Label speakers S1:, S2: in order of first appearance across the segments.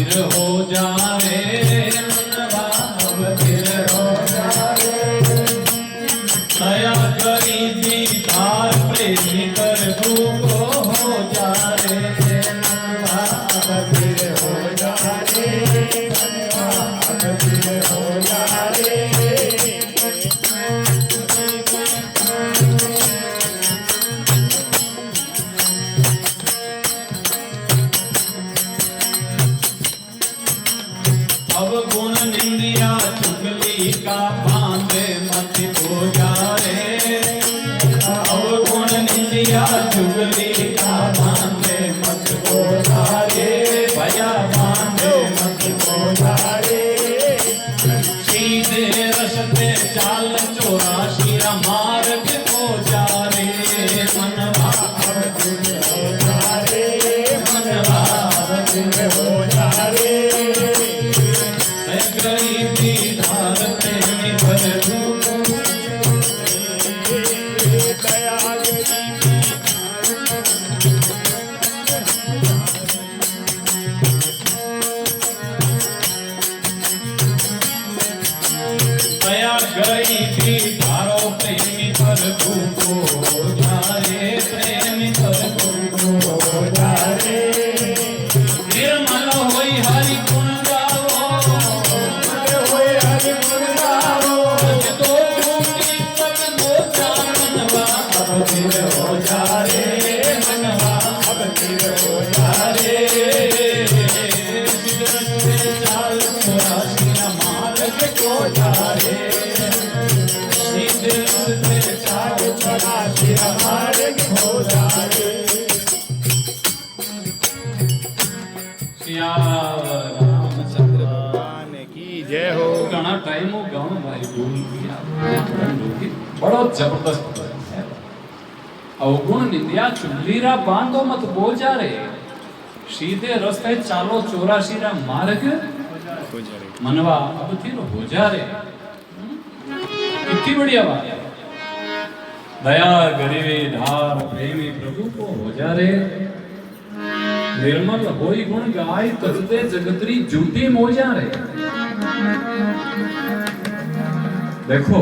S1: बधिर हो जावे, मनवा बधिर हो जावे। दया करी दीदार प्रेमी कर भूखो हो जावे, मनवा बधिर हो जावे, मनवा बधिर हो जावे। गुण निंदिया चुगली का बांधे मत हो जाए, अब गुण निंदिया चुगली का बांधे मत हो जाए, भया बांधे मत हो जाए। सीधे रस्ते चाल चौरासी मार्ग हो जाए, मनवा बधिर हो जाए, मनवा बधिर हो जाए। गरीबी धार प्रेमी भर भूखो, दया गरीबी दया गरीबी धारो प्रेमी भर भूखो हो जाए, प्रेमी भर भूखो हो जाए। निर्मल होई हरि गुण बधिर हो जाए, मनवा बधिर हो जाए। चाल चौरासी मार्ग को जाए, सीधे चाल चौरासी मार्ग हो जाए। रामचंद्र भगवान की जय हो। घना टाइम हो गाँव भाई बोल दिया, बड़ा जबरदस्त अवगुण निंदिया चुगलीरा बांधो मत बोल जा रे, सीधे रस्ते चालो चौरासी रा मार्ग मनवा बधिर हो जा रे। कितनी बढ़िया बात। दया गरीबी धार प्रेमी प्रभु को हो जा रे। निर्मल होई गुण गाय तजते जगतरी जूती मोजा रे। देखो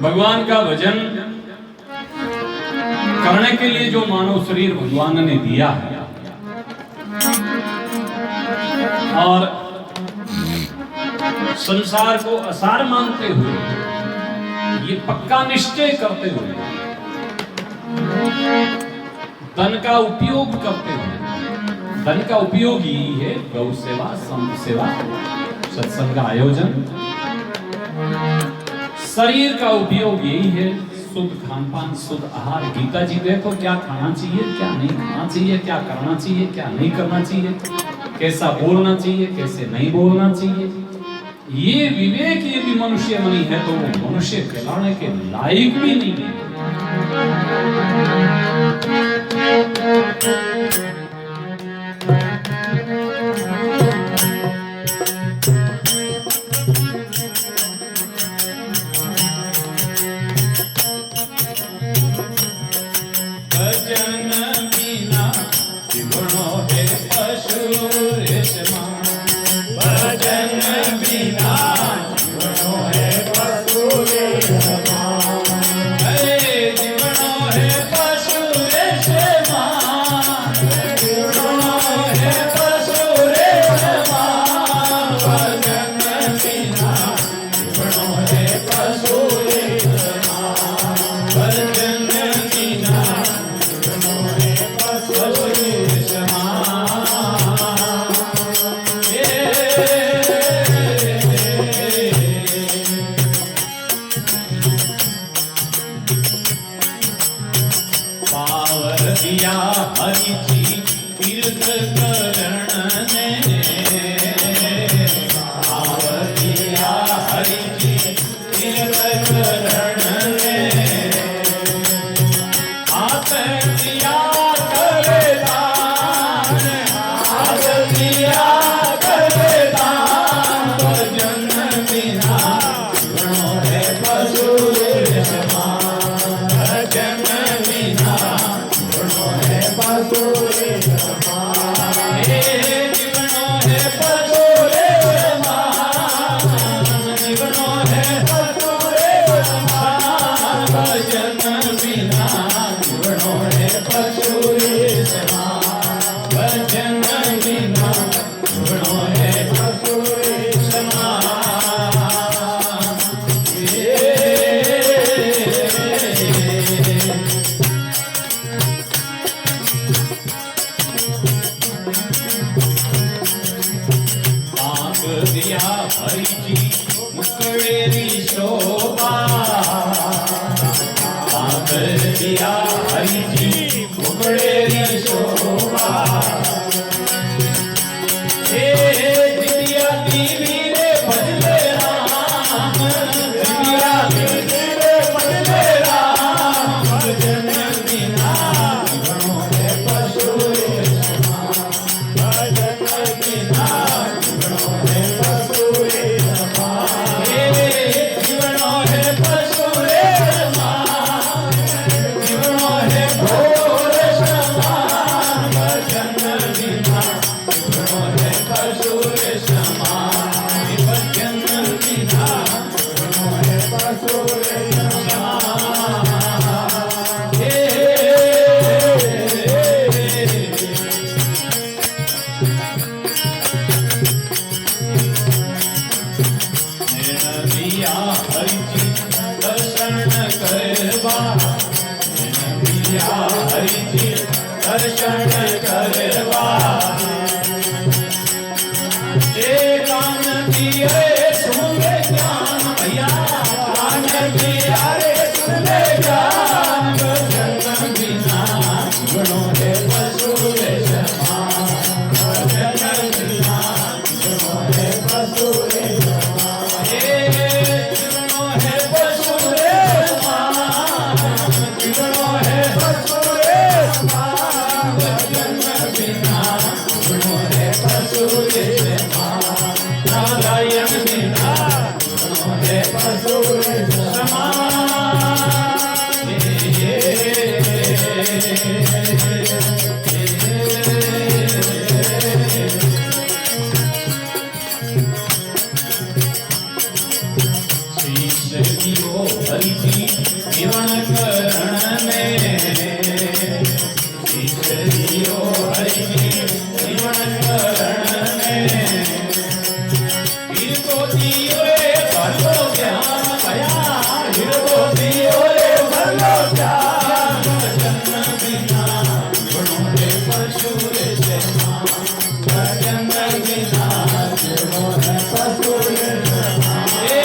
S1: भगवान का भजन करने के लिए जो मानव शरीर भगवान ने दिया है और संसार को असार मानते हुए, ये पक्का निश्चय करते हुए, धन का उपयोग करते हुए, धन का उपयोग यही है गौ सेवा, संत सेवा, सत्संग का आयोजन। शरीर का उपयोग यही है शुद्ध खान पान, शुद्ध आहार। गीता जी देखो क्या खाना चाहिए, क्या नहीं खाना चाहिए, क्या करना चाहिए, क्या नहीं करना चाहिए, कैसा बोलना चाहिए, कैसे नहीं बोलना चाहिए। ये विवेक यदि मनुष्य में नहीं है तो वो मनुष्य कहलाने के लायक भी नहीं है। दिया हरि जी मुकड़ेरी शोभा आंख दिया हरि जी मुकड़ेरी शोभा हे दिया दीवी रे भजले राम दिया दीवी रे भजले राम भजन बिना जीवनो है पशुरे समान भजन बिना जीवनो है पशुरे समान हे जीवनो है पशुरे समान जीवनो है घोर समान भजन बिना जीवनो है पशुरे समान भजन बिना जीवनो है पशुरे समान हे दिया हरि जी दर्शन करवा दिया हरि जी दर्शन करवा हे कान दिए सुने ज्ञान भैया कान दिया रे सुने ज्ञान भजन बिना जीवनो है पशुरे समान भजन बिना जीवनो है पशुरे समान हे जीवनो है पशुरे समान जीवनो है पशुरे समान भजन बिना जीवनो है पशुरे समान नारायण बिना जीवनो है पशुरे समान शीश दियो हरि जी जीवन करण में शीश दियो हरि जी जीवन करण में हीर को दियो रे भलो ज्ञान भया हीर को दियो रे भलो ज्ञान भजन बिना जीवनो है पशुरे समान भजन बिना जीवनो है पशुरे समान हे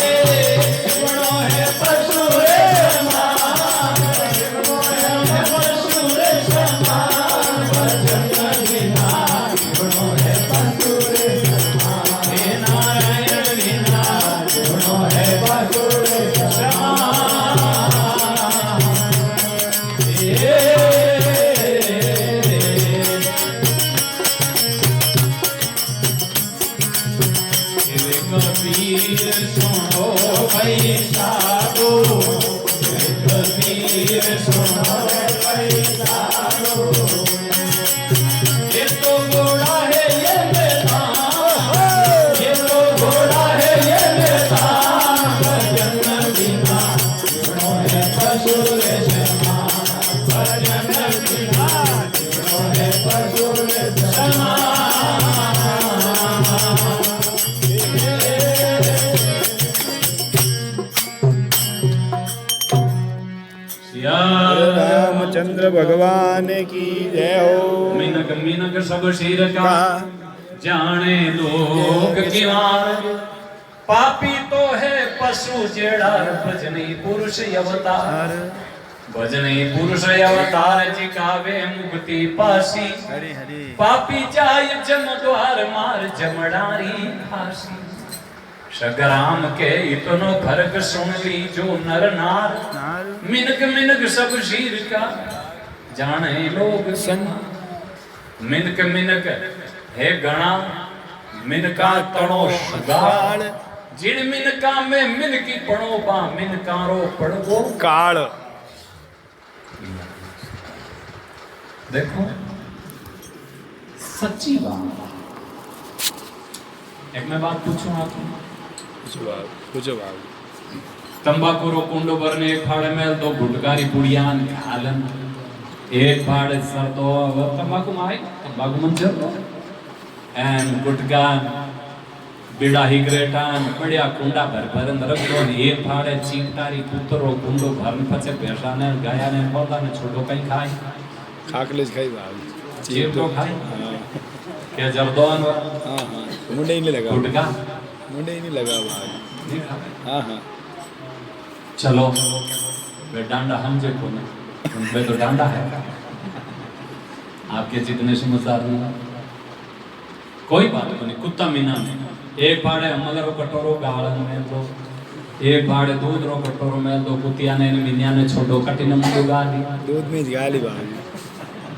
S1: जीवनो है पशुरे समान जीवनो है पशुरे समान भजन बिना जीवनो है पशुरे समान हे नारायण बिना जीवनो है पशुरे समान हे कबीर सुनो भाई साधो कबीर सुनो भाई साधो ये तो घोड़ा है ये मैदान ये तो घोड़ा है ये मैदान भजन बिना जीवनो है पशुरे समान भजन बिना जीवनो है पशुरे समान
S2: रामचंद्र भगवान की जय हो।
S1: मिनक मिनक सब सिर का जाने लोग किवार पापी तो है पशु जेड़ा भजनी पुरुष अवतार भजनी पुरुष अवतार जिकावे मुक्ति पासी
S2: हरि हरि
S1: पापी जाय जम द्वार मार जमडारी फांसी सगराम के इतनो फर्क सुन ली जो नर नार मिनक मिनक सब शीर का जाने लोग सन मिनक मिनक है गणा मिनका तणो गाल जिन मिनका में मिनकी पड़ो बा मिनकारो पड़गो
S2: काल।
S1: देखो सच्ची बात एक मैं बात पूछूं आपको
S2: पूछो बाबू
S1: तंबाकू रो कुंडो भरने एक फाड़े में दो गुटकारी पुड़ियान घालन एक फाड़े सर तो तंबाकू माई तंबाकू मंजर तो एन गुटका बीड़ा हिगरेटान बढ़िया कुंडा भर रख दो एक फाड़े चींटारी कुतरो कुंडो भरन पछे पैसा ने गाया ने पौधा ने छोटो कहीं खाई
S2: खाकलेज खाई बाबू
S1: चीप तो खाई क्या जरदौन
S2: हाँ हाँ मुंडे ही नहीं लगा
S1: गुटका
S2: मुंडे ही नहीं लगा भाई
S1: नहीं खा
S2: हाँ हाँ
S1: चलो वे डांडा हम जे को वे तो डांडा है आपके जितने समझदार नहीं कोई बात नहीं कुत्ता मीना में एक फाड़े अमल रो कटोरो गालन में तो एक फाड़े दूध रो कटोरो में तो कुतिया ने मीनिया ने छोड़ो कटी न मुंडो गाली
S2: दूध में गाली भाई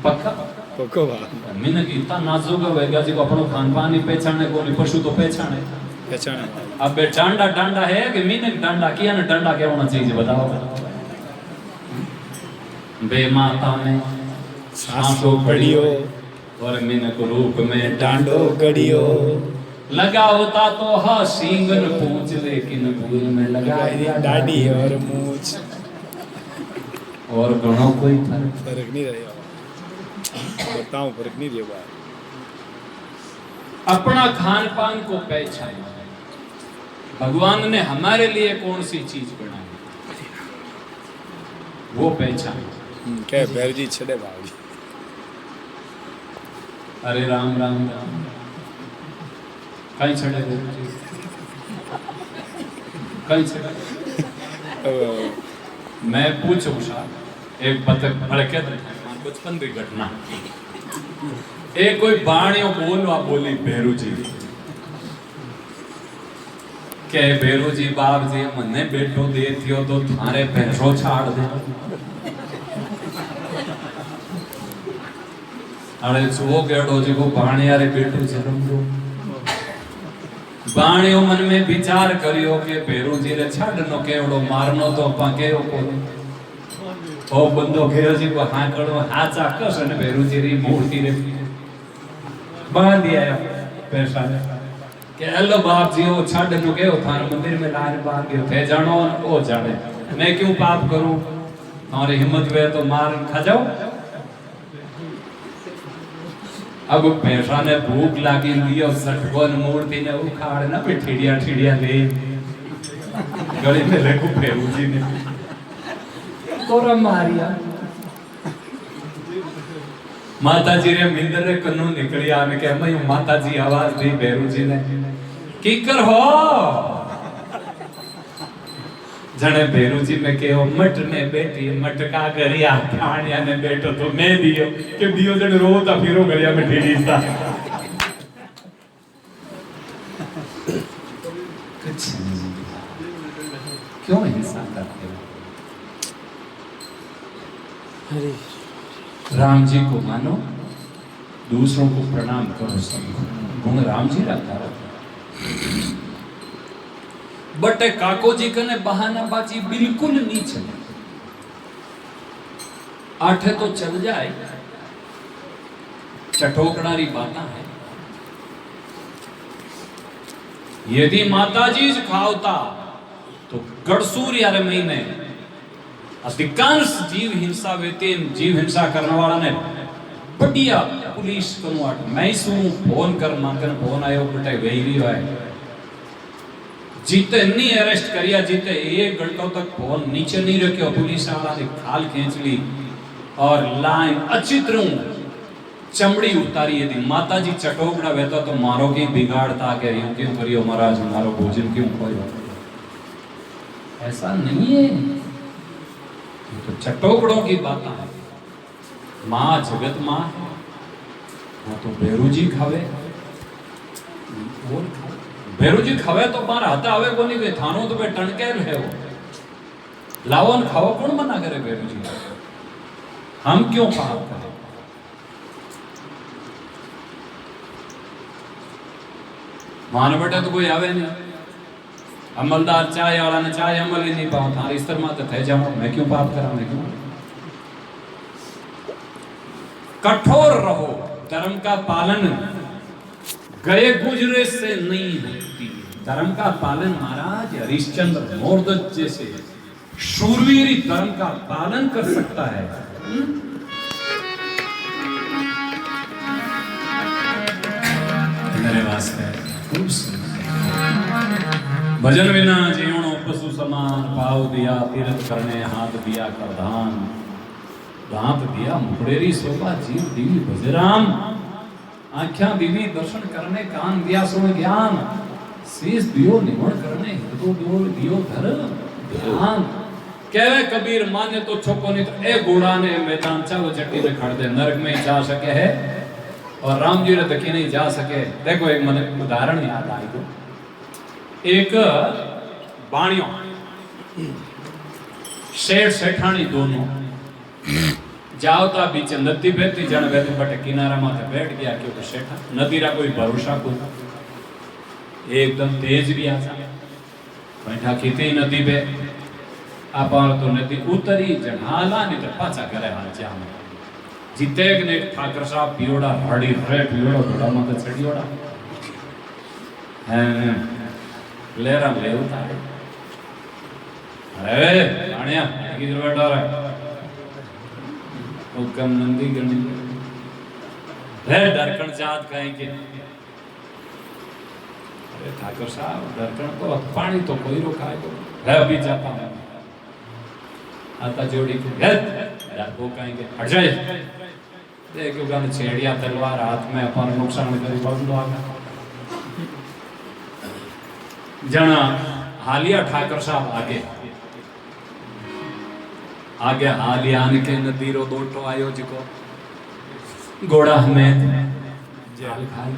S1: पक्का
S2: पक्को भाई
S1: मीन की इतना नाजुक है वेगा जी को अपनो खान पान ही पहचाने को नहीं पशु तो पहचाने
S2: पहचाना
S1: अब बे डांडा डांडा है कि मीन डांडा किया ना डांडा क्या होना चाहिए बताओ बे माता में
S2: सांसों पड़ियो
S1: और मीन को रूप में
S2: डांडो गड़ियो
S1: लगा होता तो हा सींगन पूछ लेकिन भूल में लगा दिया
S2: दाढ़ी और मूछ
S1: और घणो कोई फर्क
S2: फर्क नहीं रहेगा बताऊं फर्क नहीं रहेगा
S1: अपना खान पान को पहचानो भगवान ने हमारे लिए कौन सी चीज बनाई वो पहचानो
S2: क्या बैर जी छड़े भाई
S1: अरे राम राम राम कहीं छड़े कहीं छड़े मैं पूछूं साहब एक भड़के बचपन की घटना एक कोई बाणियों बोलवा बोली भेरू जी के भेरू जी बाप जी मने बेटो दे थियो तो थारे भैंसो छाड़ दे अरे चुओ केड़ो जी को बाणिया रे बेटो जन्म दो बाणियो मन में विचार करियो के भेरू जी रे छाड़नो केवड़ो मारनो तो अपा केयो को ओ बंदो घेरो जी को हां कड़ो हाचा कस ने भेरू जी री मूर्ति रे बांध दिया पैसा के हेलो बाप जी वो छाड़ नो के थार मंदिर में लार बांध दियो थे जानो ओ जाने मैं क्यों पाप करूं और हिम्मत वे तो मार खा जाओ अब पैसा ने भूख लागी लियो सटकोन मूर्ति ने उखाड़ ना पे ठीड़िया ठीड़िया ले गली में लेको भेरू जी ने तोरा मारिया माता जी रे मिंदर रे कन्नू निकली आने के मैं माता जी आवाज दी भेरू जी ने की कर हो जने भेरू जी में के हो मट ने बेटी मटका गरिया खानिया ने बेटो तो मैं दियो के दियो जने रोता फिरो गरिया में ठीड़ी सा कुछ नहीं क्यों हिंसा करते हो
S2: अरे
S1: राम जी को मानो दूसरों को प्रणाम करो सबको गुण राम जी रखा बट काको जी कने बहानाबाजी बिल्कुल नहीं चले आठे तो चल जाए चटोकड़ारी बाता है यदि माता जी खावता तो गड़सूर यार महीने अधिकांश जीव हिंसा वेते जीव हिंसा करने वाला ने बढ़िया पुलिस कनुआट मैं सु फोन कर माकन फोन आयो बटे वेरी है जीते नहीं अरेस्ट करिया जीते एक घंटों तक फोन नीचे नहीं रखियो पुलिस वाला ने खाल खींच ली और लाइन अच्छी तरह चमड़ी उतारी यदि माता जी चटोकड़ा वेता तो मारो की बिगाड़ता के यूं क्यों करियो महाराज मारो भोजन क्यों खोयो ऐसा नहीं है तो चटोकड़ों की बात है माँ जगत माँ है वो तो भेरू जी खावे भेरू जी खावे तो मार हाथा आवे को नहीं थानो तो पे टणकेल है वो लावन खाओ कौन मना करे भेरू जी हम क्यों पाप करें मान बेटा तो कोई आवे नहीं अमलदार चाय वाला ने चाय अमल ही नहीं पाओ थार इस तरह तो थे जाओ मैं क्यों पाप करा मैं क्यों कठोर रहो धर्म का पालन गए गुजरे से नहीं होती धर्म का पालन महाराज हरिश्चंद्र मोरदत जैसे शूरवीर ही धर्म का पालन कर सकता है मेरे वास्ते भजन बिना जीवनो पशु समान पाव दिया तीर्थ करने हाथ दिया करधान दांत दिया मुखड़ेरी शोभा जीव दिवी भजराम आख्या बीवी दर्शन करने, कान दिया सुन ज्ञान, शीश दियो निमण करने, हृदय दियो धर ध्यान। कहवे कबीर माने तो छोको नहीं तो ए घोड़ा ने मैदान चाव चट्टी में खड़ दे, नरक में ही जा सके है और राम जी ने दखी नहीं जा सके। देखो एक मन उदाहरण याद आई को, एक बाणियों शेठ सेठानी दोनों जावता बीच नदी बहती जन बहती बटे किनारा माथे बैठ गया, क्योंकि सेठा नदी रा कोई भरोसा को एकदम तेज भी आसा बैठा खीती नदी पे आपार तो नदी उतरी जन हाला नहीं तो पाचा करे हाल जाम जीतेक ने ठाकर साहब पियोड़ा हड़ी रे पियोड़ा घोड़ा माथे चढ़ियोड़ा हैं लेरा ले उतारे। अरे रानिया किधर बैठा रहा हुक्म नंदी गणी रे डरकन जात कहेंगे। अरे ठाकुर साहब डरकन तो पानी तो कोई रोका है अभी जाता है आता जोड़ी के डर को कहेंगे हट जाए देखो गाने छेड़िया तलवार हाथ में अपन नुकसान करी बंद आगा जना हालिया ठाकुर साहब आगे आगे हालिया के नदीरो दोटो आयो जिको घोड़ा हमें जाल खाई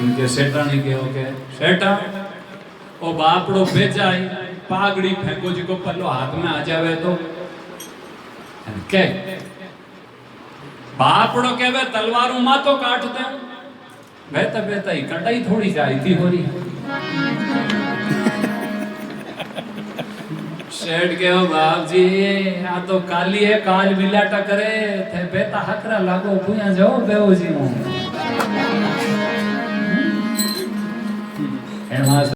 S1: उनके सेठा नहीं के ओके सेठा ओ बापड़ो भेजाई पागड़ी फेंको जिको पल्लो हाथ में आ जावे तो के बापड़ो के वे तलवारों मातो काट दे बेहता बेहता ही कटाई थोड़ी जाई थी हो रही शेठ के हो बाप जी आ तो काली है काल बिलाटा करे थे बेता हकरा लागो भूया जाओ बेओ जी मो